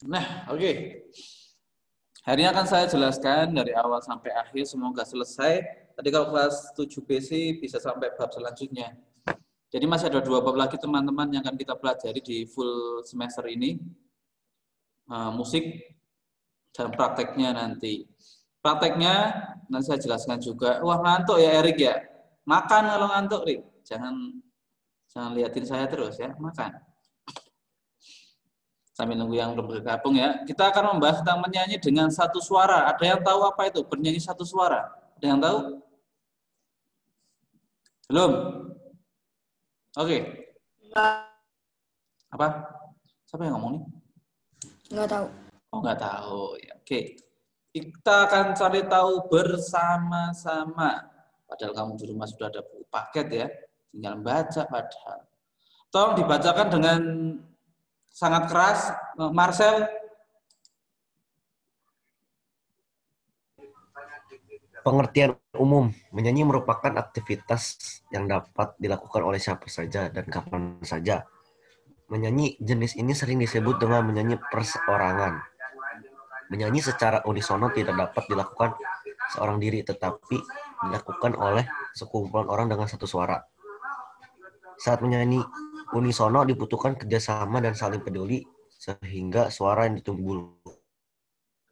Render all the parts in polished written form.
Nah, oke. Hari ini akan saya jelaskan dari awal sampai akhir, semoga selesai. Tadi kalau kelas 7B sih bisa sampai bab selanjutnya. Jadi masih ada 2 bab lagi teman-teman yang akan kita pelajari di full semester ini. Musik dan prakteknya nanti. Prakteknya nanti saya jelaskan juga. Wah, ngantuk ya Erik ya. Makan kalau ngantuk, Rik. Jangan liatin saya terus ya, makan. Sambil nunggu yang belum bergabung ya. Kita akan membahas tentang menyanyi dengan satu suara. Ada yang tahu apa itu? Bernyanyi satu suara. Ada yang tahu? Belum? Oke. Apa? Siapa yang ngomong nih? Nggak tahu. Oh, nggak tahu. Ya, oke. Kita akan cari tahu bersama-sama. Padahal kamu di rumah sudah ada buku paket ya. Tinggal baca padahal. Tolong dibacakan dengan sangat keras. Marcel. Pengertian umum, menyanyi merupakan aktivitas yang dapat dilakukan oleh siapa saja dan kapan saja. Menyanyi jenis ini sering disebut dengan menyanyi perseorangan. Menyanyi secara unisono tidak dapat dilakukan seorang diri, tetapi dilakukan oleh sekumpulan orang dengan satu suara. Saat menyanyi unisono dibutuhkan kerjasama dan saling peduli, sehingga suara yang ditimbul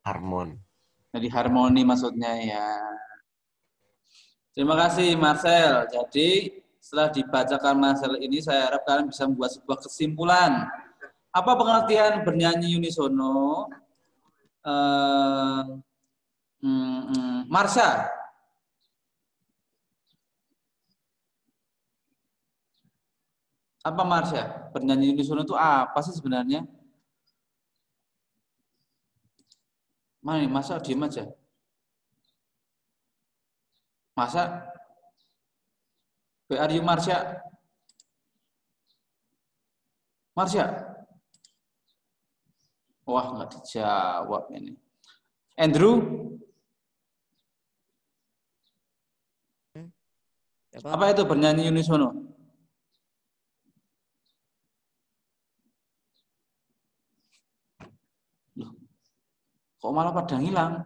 harmon. Jadi harmoni maksudnya ya. Terima kasih Marcel. Jadi setelah dibacakan Marcel ini saya harap kalian bisa membuat sebuah kesimpulan. Apa pengertian bernyanyi unisono? Marsha. Apa Marsha? Bernyanyi unisono itu apa sih sebenarnya? Mana nih, masa diem aja? Masa? Where are you, Marsha? Marsha? Wah, nggak dijawab ini. Andrew? Apa itu bernyanyi unisono? Loh, kok malah pada ngilang?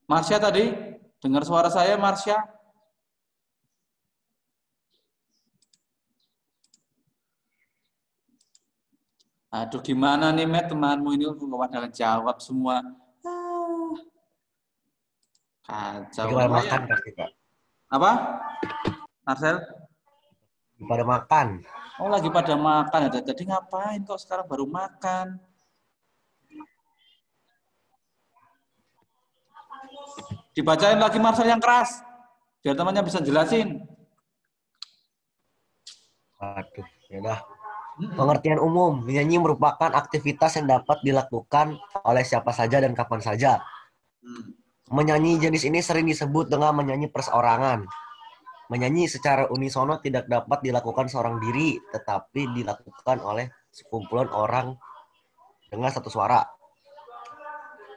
Marsha tadi? Dengar suara saya, Marsha? Aduh, gimana nih, Matt? Temanmu ini pada jawab semua. Kacau. Lagi pada makan pasti, Kak. Apa? Marcel? Lagi pada makan. Oh, lagi pada makan. Tadi ngapain kok sekarang baru makan? Dibacain lagi Marcel yang keras. Biar temannya bisa jelasin. Aduh, yaudah. Pengertian umum, menyanyi merupakan aktivitas yang dapat dilakukan oleh siapa saja dan kapan saja. Menyanyi jenis ini sering disebut dengan menyanyi perseorangan. Menyanyi secara unisono tidak dapat dilakukan seorang diri, tetapi dilakukan oleh sekumpulan orang dengan satu suara.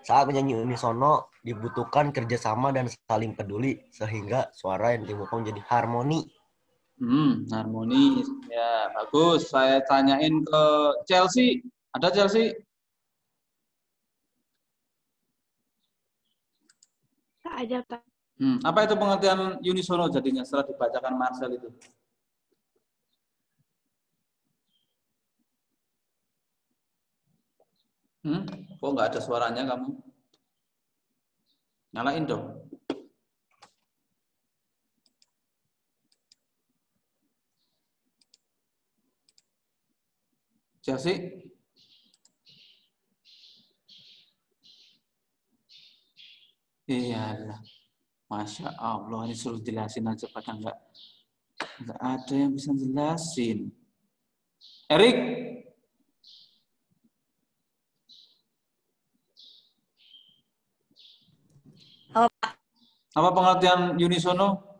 Saat menyanyi unisono dibutuhkan kerjasama dan saling peduli, sehingga suara yang ditimbulkan menjadi harmoni. Harmoni. Ya, bagus. Saya tanyain ke Chelsea. Ada Chelsea? Tak ada, Pak. Apa itu pengertian unisono jadinya setelah dibacakan Marcel itu? Kok nggak ada suaranya kamu? Nyalain dong. Chelsea? Iyalah. Masya Allah, ini suruh jelasin aja pada nggak ada yang bisa jelasin. Erik? Apa pengertian unisono?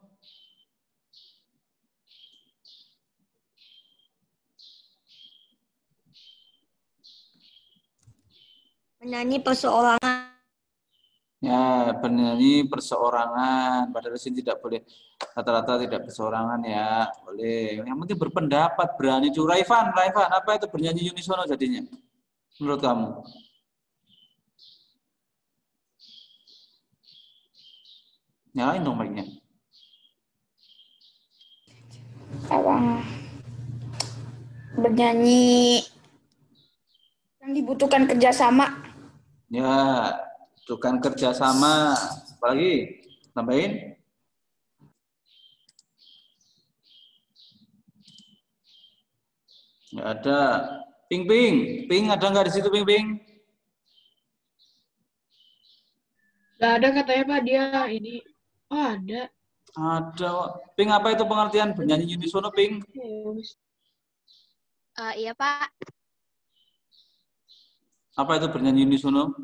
Menyanyi perseorangan. Ya, bernyanyi perseorangan. Padahal di sini tidak boleh, rata-rata tidak perseorangan ya. Boleh. Yang penting berpendapat, berani. Raivan, apa itu bernyanyi unisono jadinya? menurut kamu? Nyalain dong mic-nya. Bernyanyi yang dibutuhkan kerjasama. Ya, bukan kerjasama. Apalagi? Tambahin? Nggak ada. Ping, Ping. Ping, ada nggak di situ, Ping, Ping? Gak ada katanya Pak, dia ini. Oh ada. Ada. Ping, apa itu pengertian bernyanyi unisono, Ping? Iya Pak. Apa itu bernyanyi unisono?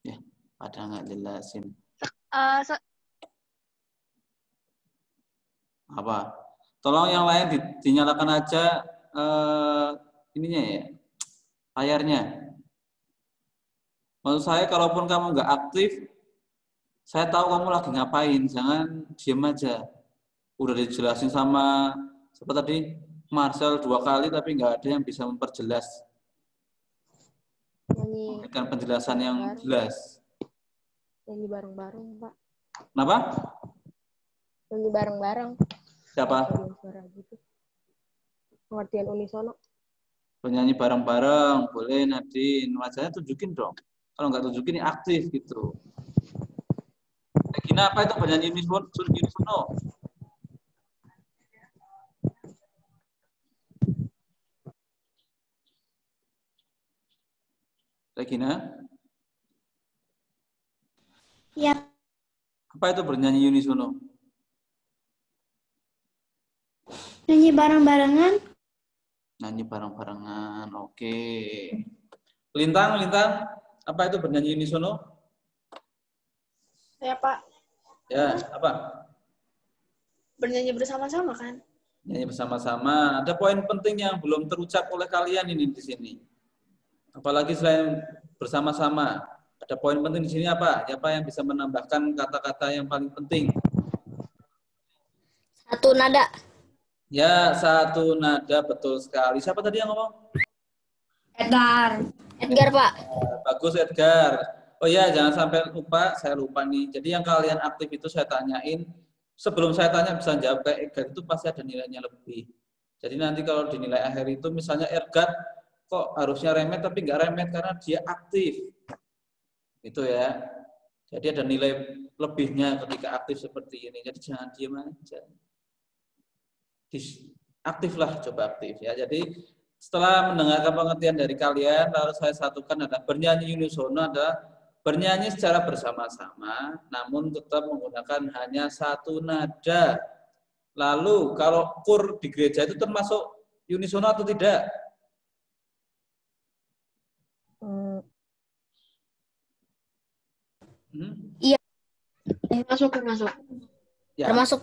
Ya, pada nggak jelasin. Apa? Tolong yang lain dinyalakan aja ininya ya, layarnya. Maksud saya, kalaupun kamu nggak aktif, saya tahu kamu lagi ngapain, jangan diem aja. Udah dijelasin sama siapa tadi? Marcel 2 kali, tapi nggak ada yang bisa memperjelas. Memberikan penjelasan yang jelas. Nyanyi bareng-bareng Pak. Kenapa? Nyanyi bareng-bareng. Siapa? Suara gitu. Pengertian unisono. Penyanyi bareng-bareng, boleh Nadine. Wajahnya tunjukin dong. Kalau nggak tunjukin, ini aktif gitu. Regina, apa itu penyanyi unisono? Regina? Ya, Apa itu bernyanyi unisono? nyanyi bareng-barengan. Nyanyi bareng-barengan, oke. Lintang, apa itu bernyanyi unisono? Ya Pak, Ya, apa? bernyanyi bersama-sama kan? Nyanyi bersama-sama. Ada poin penting yang belum terucap oleh kalian ini di sini. Apalagi selain bersama-sama. Ada poin penting di sini apa? Siapa yang bisa menambahkan kata-kata yang paling penting? Satu nada. Ya, satu nada, betul sekali. Siapa tadi yang ngomong? Edgar. Edgar, Pak. Bagus, Edgar. Oh ya, jangan sampai lupa, saya lupa nih. Jadi yang kalian aktif itu saya tanyain, sebelum saya tanya bisa jawab kayak Edgar itu pasti ada nilainya lebih. Jadi nanti kalau di nilai akhir itu misalnya Edgar kok harusnya remet tapi nggak remet karena dia aktif. Itu ya. Jadi ada nilai lebihnya ketika aktif seperti ini. Jadi jangan diam aja. Aktiflah, coba aktif ya. Jadi setelah mendengarkan pengertian dari kalian, lalu saya satukan ada bernyanyi unisono, ada bernyanyi secara bersama-sama, namun tetap menggunakan hanya satu nada. Lalu kalau kur di gereja itu termasuk unisono atau tidak? Iya. Termasuk. Ya. Termasuk.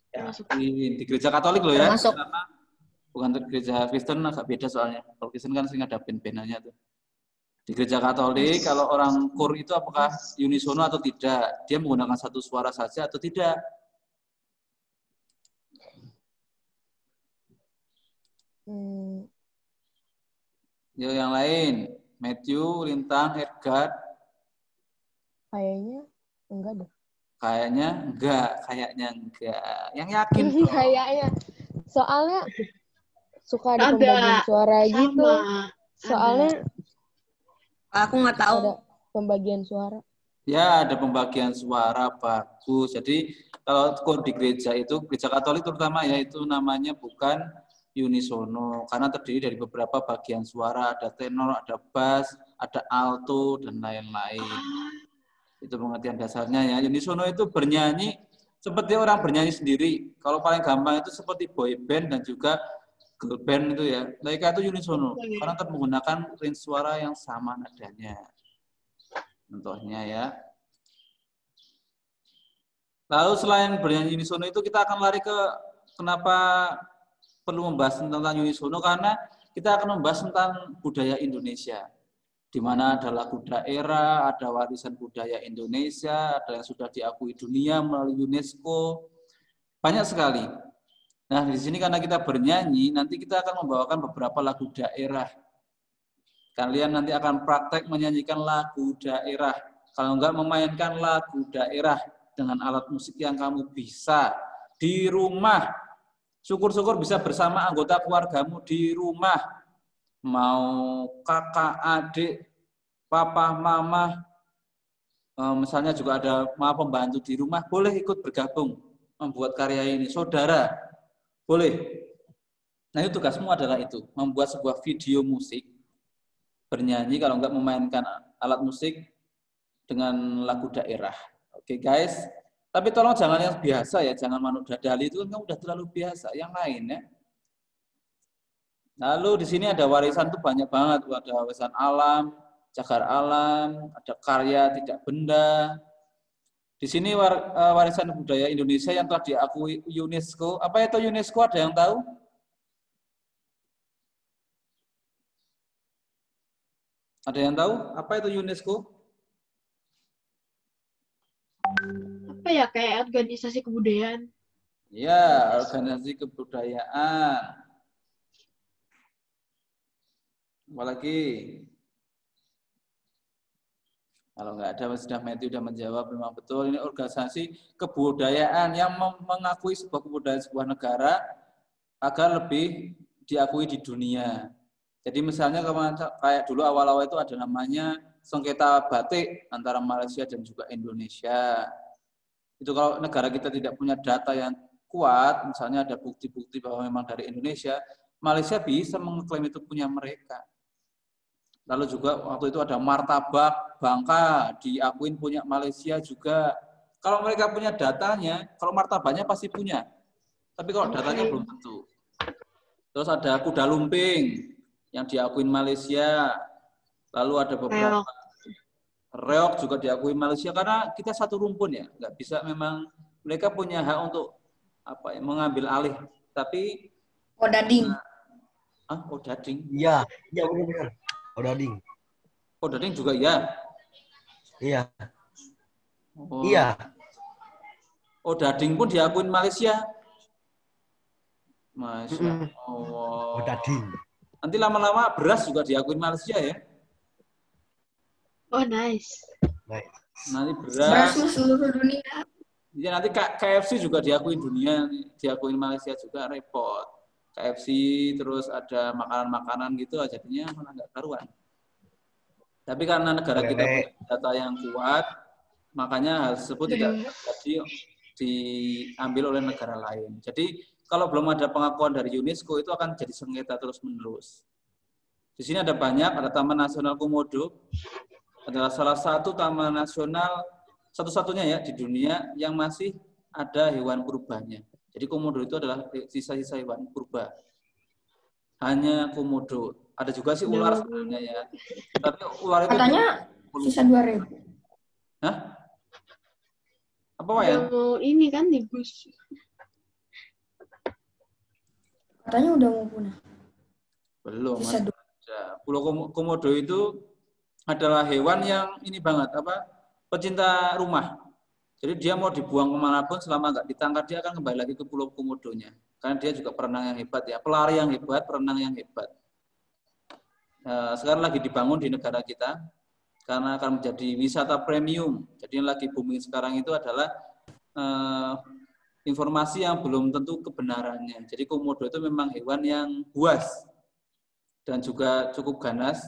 Ya, di gereja Katolik loh ya. Termasuk. Bukan di gereja Kristen agak beda soalnya. Kalau Kristen kan sering ada band-bandannya tuh. Di gereja Katolik kalau orang kur itu apakah unisono atau tidak? Dia menggunakan satu suara saja atau tidak? Yo, yang lain. Matthew, Lintang, Edgar. Kayaknya enggak deh. Kayaknya enggak. Yang yakin dong. Kayaknya. Soalnya suka ada pembagian suara gitu. Soalnya Aku nggak tahu. ada pembagian suara. Ya, ada pembagian suara, bagus. Jadi kalau kur di gereja itu, gereja Katolik terutama ya, itu namanya bukan unisono. Karena terdiri dari beberapa bagian suara. Ada tenor, ada bass, ada alto, dan lain-lain. Itu pengertian dasarnya ya. Unisono itu bernyanyi seperti orang bernyanyi sendiri. Kalau paling gampang itu seperti boy band dan juga girl band itu ya. Mereka itu unisono karena tetap menggunakan range suara yang sama nadanya. Contohnya ya. Lalu selain bernyanyi unisono itu kita akan lari ke kenapa perlu membahas tentang unisono, karena kita akan membahas tentang budaya Indonesia. di mana ada lagu daerah, ada warisan budaya Indonesia, ada yang sudah diakui dunia melalui UNESCO, banyak sekali. Nah, di sini karena kita bernyanyi, nanti kita akan membawakan beberapa lagu daerah. Kalian nanti akan praktek menyanyikan lagu daerah. Kalau enggak memainkan lagu daerah dengan alat musik yang kamu bisa di rumah. Syukur-syukur bisa bersama anggota keluargamu di rumah. Mau kakak, adik, papa, mama, misalnya juga ada pembantu di rumah, boleh ikut bergabung membuat karya ini. Saudara, boleh. Nah, itu tugasmu adalah itu, membuat sebuah video musik, bernyanyi, kalau enggak memainkan alat musik dengan lagu daerah. Oke, guys. Tapi tolong jangan yang biasa ya, jangan Manuk Dadali itu kan udah terlalu biasa. Yang lain ya. Lalu di sini ada warisan tuh banyak banget, ada warisan alam, cagar alam, ada karya tidak benda. Di sini warisan budaya Indonesia yang telah diakui UNESCO. Apa itu UNESCO? Ada yang tahu? Ada yang tahu? Apa itu UNESCO? Apa ya, kayak organisasi kebudayaan? Ya, organisasi kebudayaan. Apalagi? Kalau nggak ada, sudah Matthew sudah menjawab, memang betul. Ini organisasi kebudayaan yang mengakui sebuah kebudayaan sebuah negara agar lebih diakui di dunia. Jadi misalnya kayak dulu awal-awal itu ada namanya sengketa batik antara Malaysia dan juga Indonesia. Itu kalau negara kita tidak punya data yang kuat, misalnya ada bukti-bukti bahwa memang dari Indonesia, Malaysia bisa mengklaim itu punya mereka. Lalu juga waktu itu ada martabak Bangka diakuin punya Malaysia juga. Kalau mereka punya datanya, kalau martabaknya pasti punya. Tapi kalau datanya belum tentu. Terus ada kuda lumping yang diakuin Malaysia. Lalu ada beberapa reok juga diakui Malaysia karena kita satu rumpun ya. Nggak bisa, memang mereka punya hak untuk apa ya, mengambil alih. Tapi Odading. Odading. Iya, iya benar-benar. Odading. Odading juga ya. Iya. Oh. Iya. Odading pun diakuin Malaysia. Masya Allah. Odading. Nanti lama-lama beras juga diakuin Malaysia ya. Oh, nice. Nice. Nanti Beras beras. seluruh dunia. Ya, nanti KFC juga diakuin dunia, diakuin Malaysia juga, repot. KFC, terus ada makanan-makanan gitu, jadinya malah nggak karuan. Tapi karena negara kita punya data yang kuat, makanya hal tersebut tidak jadi diambil oleh negara lain. Jadi kalau belum ada pengakuan dari UNESCO itu akan jadi sengketa terus-menerus. Di sini ada banyak, ada Taman Nasional Komodo, adalah salah satu taman nasional satu-satunya ya di dunia yang masih ada hewan purbanya. Jadi komodo itu adalah sisa-sisa hewan purba. Hanya komodo. Ada juga sih ular sebenarnya ya. Tapi ular itu katanya sisa 2.000. Hah? Apa ya? Mau ini kan di bus. Katanya udah mau punah. Belum. Sisa Pulau Komodo itu adalah hewan yang ini banget, pecinta rumah. Jadi dia mau dibuang kemanapun selama nggak ditangkap, dia akan kembali lagi ke Pulau Komodonya. Karena dia juga perenang yang hebat ya, pelari yang hebat, perenang yang hebat. Sekarang lagi dibangun di negara kita, karena akan menjadi wisata premium. Jadi yang lagi booming sekarang itu adalah informasi yang belum tentu kebenarannya. Jadi komodo itu memang hewan yang buas dan juga cukup ganas.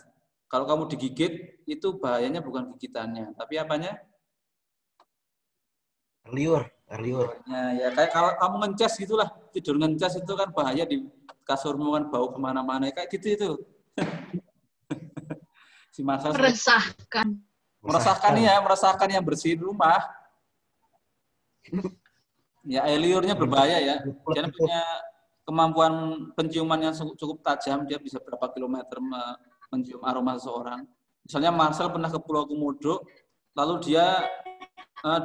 Kalau kamu digigit, itu bahayanya bukan gigitannya, tapi apanya? Liur. Ya, kayak kalau kamu ngencas gitulah, tidur ngencas itu kan bahaya, di kasurmu kan bau kemana-mana, kayak gitu itu. Si Marcel meresahkan yang bersihin rumah. Ya, liurnya berbahaya ya. Dia punya kemampuan penciuman yang cukup tajam, dia bisa berapa kilometer mencium aroma seseorang. Misalnya Marcel pernah ke Pulau Komodo, lalu dia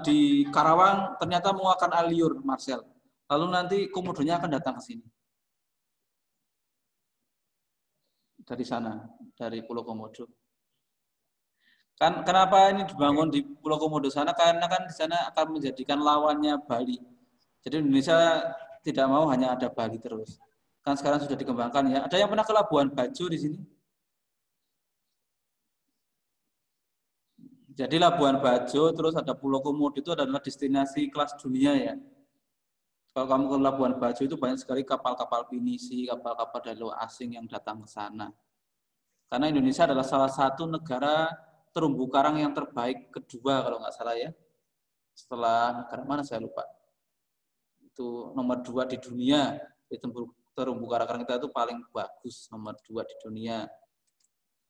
di Karawang ternyata mengeluarkan liur Marcel. Lalu nanti komodonya akan datang ke sini. Dari sana, dari Pulau Komodo. Kan kenapa ini dibangun di Pulau Komodo sana? Karena kan di sana akan menjadikan lawannya Bali. Jadi Indonesia tidak mau hanya ada Bali terus. Kan sekarang sudah dikembangkan ya. Ada yang pernah ke Labuan Bajo di sini? Jadi Labuan Bajo terus ada Pulau Komodo itu adalah destinasi kelas dunia ya. Kalau kamu ke Labuan Bajo itu banyak sekali kapal-kapal pinisi, kapal-kapal dari luar asing yang datang ke sana. Karena Indonesia adalah salah satu negara terumbu karang yang terbaik kedua kalau nggak salah ya. Setelah negara mana saya lupa. Itu nomor 2 di dunia. Di terumbu karang kita itu paling bagus, nomor 2 di dunia.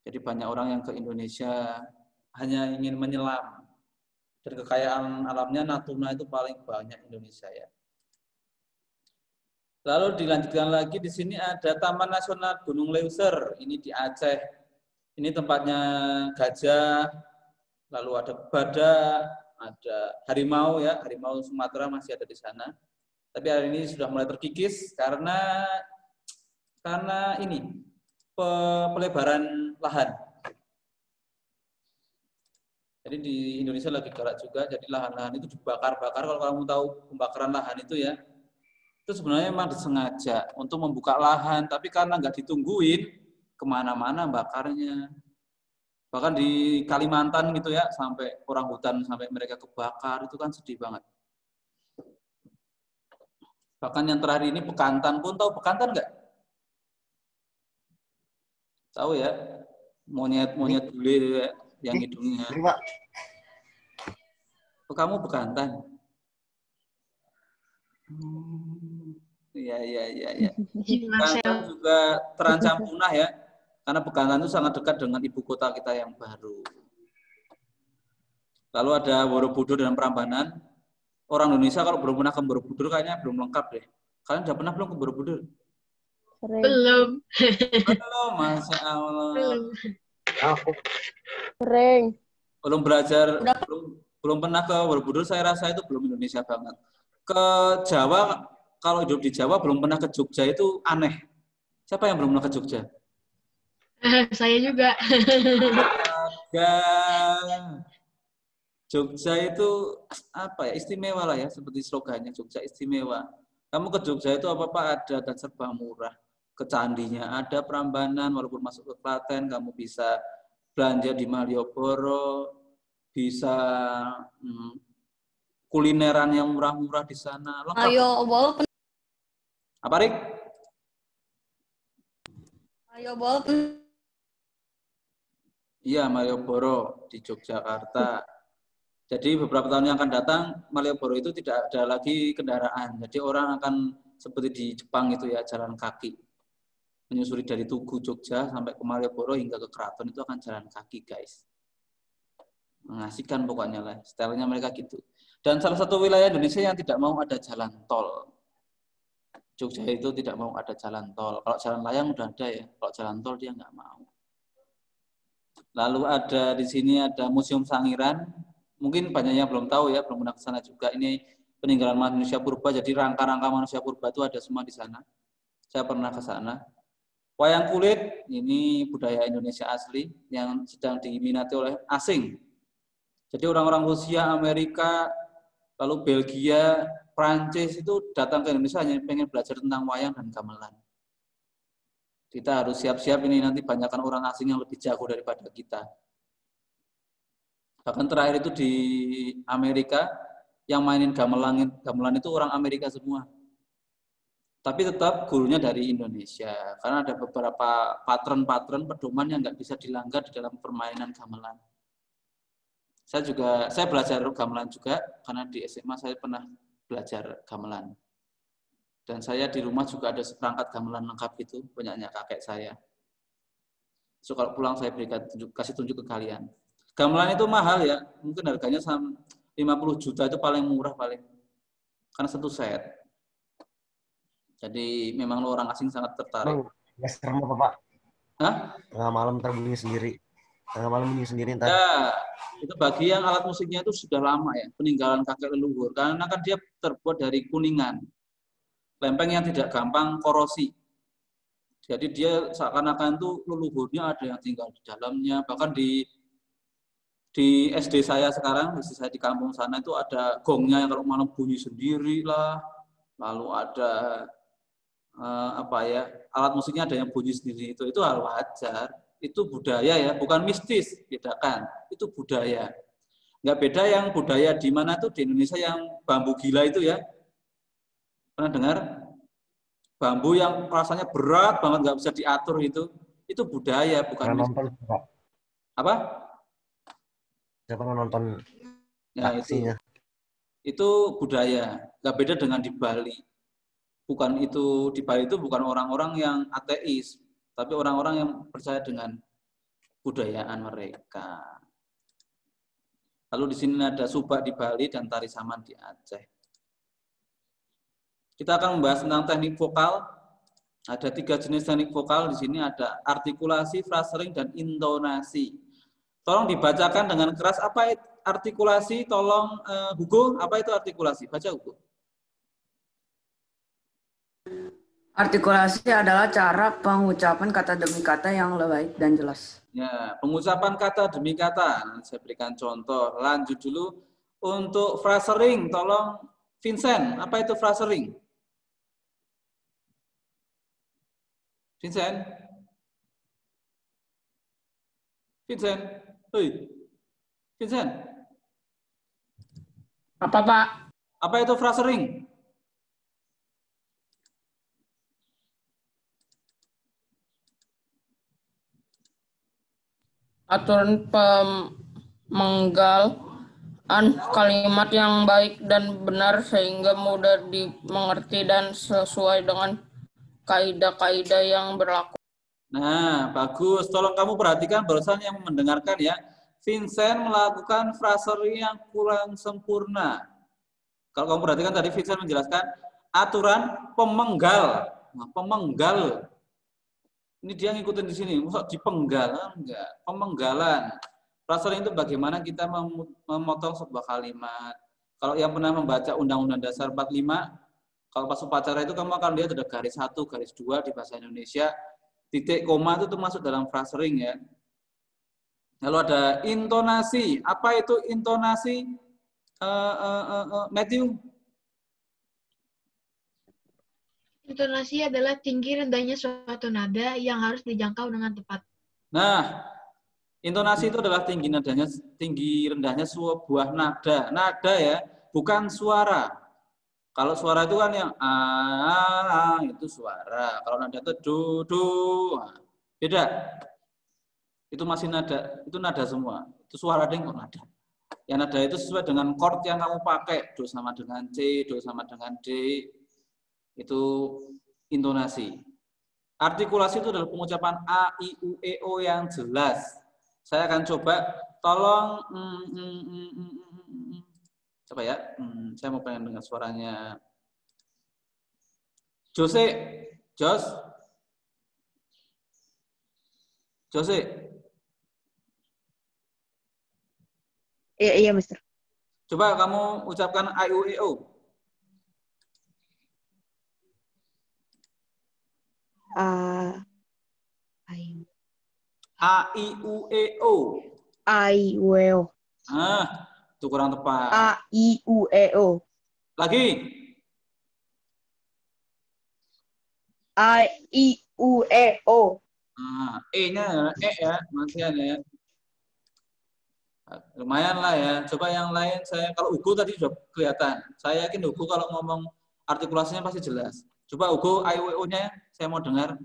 Jadi banyak orang yang ke Indonesia hanya ingin menyelam. Dan kekayaan alamnya Natuna itu paling banyak Indonesia ya. Lalu dilanjutkan lagi di sini ada Taman Nasional Gunung Leuser, ini di Aceh. Ini tempatnya gajah, lalu ada badak, ada harimau ya, harimau Sumatera masih ada di sana. Tapi hari ini sudah mulai terkikis karena ini pelebaran lahan. Jadi di Indonesia lagi galak juga, jadi lahan-lahan itu dibakar-bakar. Kalau kamu tahu pembakaran lahan itu ya, itu sebenarnya memang disengaja untuk membuka lahan, tapi karena nggak ditungguin, kemana-mana bakarnya. Bahkan di Kalimantan gitu ya, sampai orang hutan, sampai mereka kebakar, itu kan sedih banget. Bahkan yang terakhir ini bekantan pun, tahu bekantan nggak? Tahu ya, monyet bule yang hidungnya. Oh, kamu bekantan? Iya. Bekantan juga terancam punah ya, karena bekantan itu sangat dekat dengan ibu kota kita yang baru. Lalu ada Borobudur dan Prambanan. Orang Indonesia kalau belum pernah ke Borobudur kayaknya belum lengkap deh. Kalian udah pernah belum ke Borobudur? Belum. Belum, Masya Allah. Belum. Sering. Belum belajar, belum pernah ke Borobudur, saya rasa itu belum Indonesia banget. Ke Jawa, kalau hidup di Jawa belum pernah ke Jogja itu aneh. Siapa yang belum pernah ke Jogja? Saya juga. Jogja itu apa ya, istimewa lah ya, seperti slogannya Jogja istimewa. Kamu ke Jogja itu apa-apa ada dan serba murah. Ke Candinya ada, Prambanan, walaupun masuk ke Klaten, kamu bisa belanja di Malioboro, bisa kulineran yang murah-murah di sana. Lengkap. Apa, Rik? Malioboro. Iya, Malioboro di Yogyakarta. Jadi beberapa tahun yang akan datang, Malioboro itu tidak ada lagi kendaraan. Jadi orang akan seperti di Jepang itu ya, jalan kaki. Menyusuri dari Tugu Jogja sampai ke Malioboro hingga ke Keraton itu akan jalan kaki, guys. Mengasihkan pokoknya lah, stylenya mereka gitu. Dan salah satu wilayah Indonesia yang tidak mau ada jalan tol. Jogja itu tidak mau ada jalan tol. Kalau jalan layang udah ada ya, kalau jalan tol dia nggak mau. Lalu ada di sini ada Museum Sangiran. Mungkin banyaknya belum tahu ya, belum pernah ke sana juga. Ini peninggalan manusia purba, jadi rangka-rangka manusia purba itu ada semua di sana. Saya pernah ke sana. Wayang kulit, ini budaya Indonesia asli yang sedang diminati oleh asing. Jadi orang-orang Rusia, Amerika, lalu Belgia, Prancis itu datang ke Indonesia hanya pengen belajar tentang wayang dan gamelan. Kita harus siap-siap ini nanti banyakkan orang asing yang lebih jago daripada kita. Bahkan terakhir itu di Amerika, yang mainin gamelan itu orang Amerika semua. Tapi tetap gurunya dari Indonesia, karena ada beberapa patron pedoman yang nggak bisa dilanggar di dalam permainan gamelan. Saya belajar gamelan juga, karena di SMA saya pernah belajar gamelan. Dan saya di rumah juga ada seperangkat gamelan lengkap itu, punyanya kakek saya. So kalau pulang saya kasih tunjuk ke kalian. Gamelan itu mahal ya, mungkin harganya 50 juta itu paling murah paling. Karena satu set. Jadi memang lo orang asing sangat tertarik. Ya serem apa, Pak? Hah? Tengah malam terbunyi sendiri. Tengah malam bunyi sendiri ntar. Ya, itu bagi yang alat musiknya itu sudah lama ya, peninggalan kakek leluhur. Karena kan dia terbuat dari kuningan. Lempeng yang tidak gampang korosi. Jadi dia seakan-akan tuh leluhurnya ada yang tinggal di dalamnya. Bahkan di Di SD saya sekarang, SD saya di kampung sana itu ada gongnya yang kalau malam bunyi sendiri lah. Lalu ada alat musiknya ada yang bunyi sendiri, itu hal wajar, itu budaya ya, bukan mistis, bedakan, itu budaya. Nggak beda yang budaya di mana tuh di Indonesia yang bambu gila itu ya, pernah dengar? Bambu yang rasanya berat banget nggak bisa diatur itu budaya, bukan Pernah mistis. nonton Pak. Apa? Saya pernah nonton Ya aksinya. itu budaya, nggak beda dengan di Bali. Bukan itu di Bali itu bukan orang-orang yang ateis, tapi orang-orang yang percaya dengan budayaan mereka. Lalu di sini ada subak di Bali dan tari saman di Aceh. Kita akan membahas tentang teknik vokal. Ada 3 jenis teknik vokal di sini, ada artikulasi, phrasing, dan intonasi. Tolong dibacakan dengan keras apa artikulasi. Tolong Hugo, apa itu artikulasi? Baca Hugo. Artikulasi adalah cara pengucapan kata demi kata yang baik dan jelas. Ya, pengucapan kata demi kata. Nah, saya berikan contoh. Lanjut dulu untuk phrasing. Tolong Vincent, apa itu phrasing? Vincent? Vincent? Hei. Vincent? Apa, Pak? Apa itu phrasing? Aturan pemenggalan kalimat yang baik dan benar sehingga mudah dimengerti dan sesuai dengan kaidah-kaidah yang berlaku. Nah, bagus. Tolong kamu perhatikan barusan yang mendengarkan ya. Vincent melakukan phrasing yang kurang sempurna. Kalau kamu perhatikan tadi Vincent menjelaskan aturan pemenggal. Nah, pemenggal. Ini dia ngikutin di sini. Maksud dipenggal enggak? Pemenggalan. Phrasing itu bagaimana kita memotong sebuah kalimat. Kalau yang pernah membaca Undang-Undang Dasar 45, kalau pas upacara itu kamu akan lihat ada garis 1, garis 2 di bahasa Indonesia. Titik koma itu masuk dalam phrasing ya. Lalu ada intonasi. Apa itu intonasi? Matthew? Intonasi adalah tinggi rendahnya suatu nada yang harus dijangkau dengan tepat. Nah, intonasi itu adalah tinggi rendahnya sebuah nada. Nada ya, bukan suara. Kalau suara itu kan yang itu suara. Kalau nada itu do. Beda. Itu masih nada, itu nada semua. Itu suara ding kok nada. Yang nada itu sesuai dengan chord yang kamu pakai. Do sama dengan C, do sama dengan D. Itu intonasi. Artikulasi itu adalah pengucapan A, I, U, E, O yang jelas. Saya akan coba, tolong coba ya. Saya mau pengen dengar suaranya Jose. Iya, Mister. Coba kamu ucapkan A, I, U, E, O. A, I, U, E, O. I, U, E, O. Itu kurang tepat. A, I, U, E, O. Lagi. A, I, U, E, O. E-nya ya, matian ya. Lumayan lah ya. Coba yang lain kalau Ugo tadi sudah kelihatan. Saya yakin Ugo kalau ngomong artikulasinya pasti jelas. Coba Ugo A, I, U, E, O-nya saya mau dengar.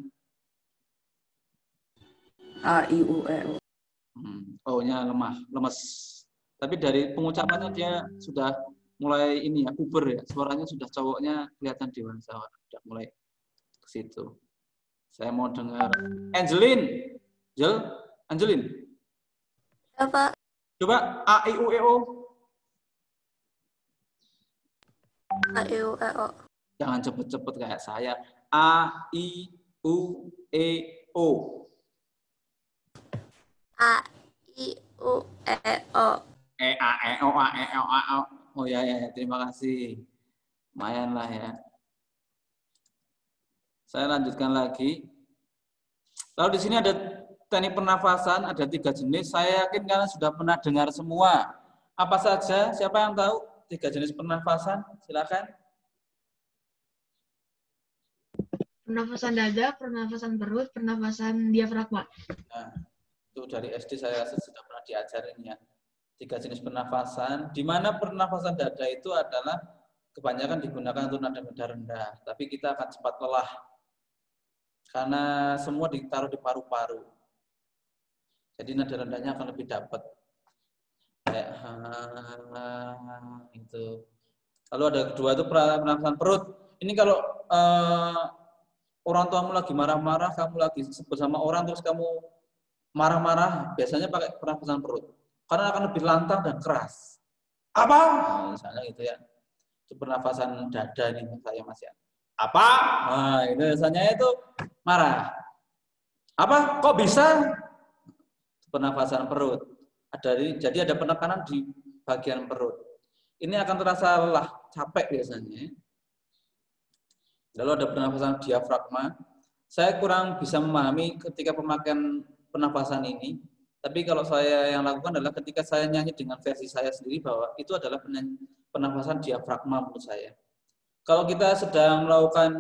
A, I, U, E, O. O-nya lemes. Tapi dari pengucapannya dia sudah mulai ini ya, puber ya. Suaranya sudah cowoknya kelihatan dewasa. Sudah mulai ke situ. Saya mau dengar Angelin. Angelin. Ya, Pak. Coba A, I, U, E, O. A, I, U, E, O. Jangan cepet-cepet kayak saya. A, I, U, E, O. A, I, U, E, O. A, E, O, A, E, O, A, O. Oh ya, terima kasih. Lumayan lah ya. Saya lanjutkan lagi. Lalu di sini ada teknik pernafasan ada 3 jenis. Saya yakin kalian sudah pernah dengar semua. Apa saja? Siapa yang tahu 3 jenis pernafasan? Silakan. Pernafasan dada, pernafasan perut, pernafasan diafragma. Nah, itu dari SD saya sudah pernah diajarin ya. 3 jenis pernafasan, di mana pernafasan dada itu adalah kebanyakan digunakan untuk nada-nada rendah, tapi kita akan cepat lelah karena semua ditaruh di paru-paru. Jadi nada rendahnya akan lebih dapat. Kayak itu. Lalu ada kedua itu pernafasan perut. Ini kalau orang tuamu lagi marah-marah, kamu lagi bersama orang terus kamu marah-marah, biasanya pakai pernafasan perut. Karena akan lebih lantang dan keras. Apa? Nah, misalnya gitu ya. Itu pernafasan dada nih saya Mas ya. Apa? Nah, itu biasanya itu marah. Apa? Kok bisa? Pernafasan perut. Jadi ada penekanan di bagian perut. Ini akan terasa lelah, capek biasanya. Lalu ada pernafasan diafragma. Saya kurang bisa memahami ketika pemakaian pernafasan ini. Tapi kalau saya yang lakukan adalah ketika saya nyanyi dengan versi saya sendiri bahwa itu adalah pernafasan diafragma menurut saya. Kalau kita sedang melakukan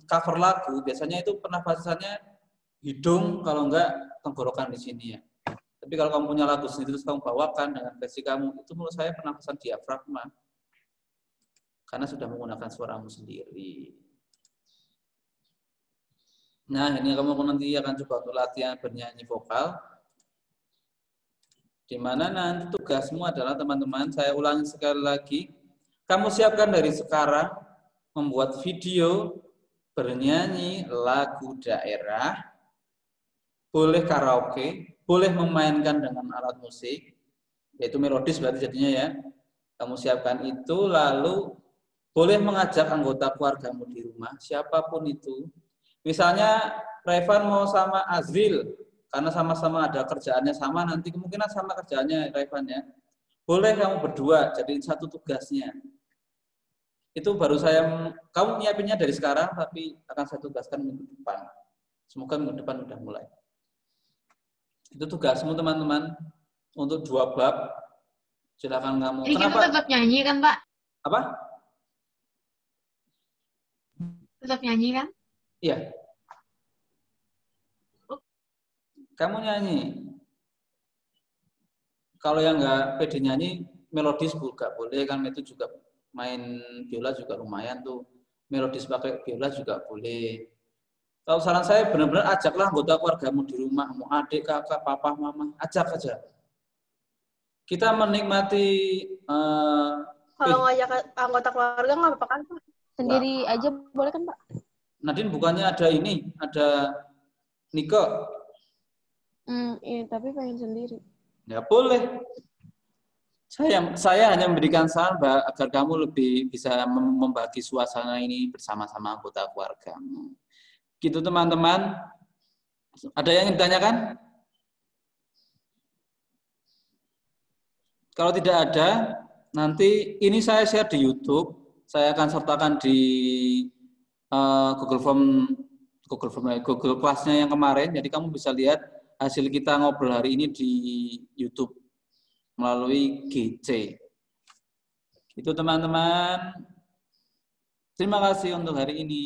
cover lagu, biasanya itu pernafasannya hidung, kalau enggak tenggorokan di sini ya. Tapi kalau kamu punya lagu sendiri terus kamu bawakan dengan versi kamu, itu menurut saya pernafasan diafragma. Karena sudah menggunakan suaramu sendiri. Nah, ini kamu nanti akan coba untuk latihan bernyanyi vokal. Di mana nanti tugasmu adalah teman-teman, saya ulangi sekali lagi, kamu siapkan dari sekarang membuat video bernyanyi lagu daerah, boleh karaoke, boleh memainkan dengan alat musik, yaitu melodis berarti jadinya ya. Kamu siapkan itu, lalu boleh mengajak anggota keluargamu di rumah, siapapun itu. Misalnya Revan mau sama Azril, karena sama-sama ada kerjaannya sama, nanti kemungkinan sama kerjaannya Revan ya. Boleh kamu berdua, jadi satu tugasnya. Itu baru kamu nyiapinnya dari sekarang, tapi akan saya tugaskan minggu depan. Semoga minggu depan sudah mulai. Itu tugasmu teman-teman, untuk 2 bab. Silakan kamu. Jadi kita tetap nyanyi kan Pak? Apa? Tetap nyanyi kan? Iya. Kamu nyanyi. Kalau yang nggak pede nyanyi, melodis juga boleh kan, itu juga main biola juga lumayan tuh. Melodis pakai biola juga boleh. Kalau saran saya benar-benar ajaklah anggota keluargamu di rumah, mau adik, kakak, papa, mama, ajak aja. Kita menikmati. Kalau ngajak anggota keluarga nggak apa-apa kan Pak? Sendiri aja boleh kan Pak? Nadine bukannya ada ini, ada Niko. Iya, tapi pengen sendiri. Ya boleh. Saya hanya memberikan saran agar kamu lebih bisa membagi suasana ini bersama-sama anggota keluargamu. Gitu teman-teman. Ada yang ingin ditanyakan? Kalau tidak ada, nanti ini saya share di YouTube. Saya akan sertakan di Google Class-nya yang kemarin. Jadi kamu bisa lihat hasil kita ngobrol hari ini di YouTube melalui GC. Itu teman-teman. Terima kasih untuk hari ini.